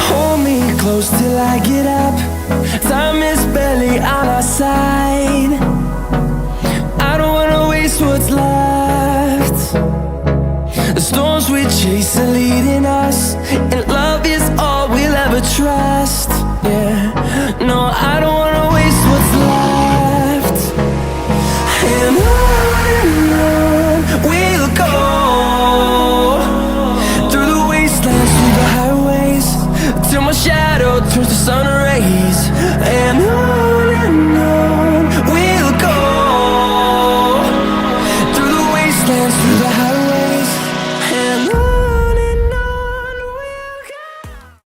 Hold me close till I get up. Time is barely on our side. I don't wanna waste what's left. The storms we chase are leading us, and love is all we'll ever trust. Yeah, no, I don't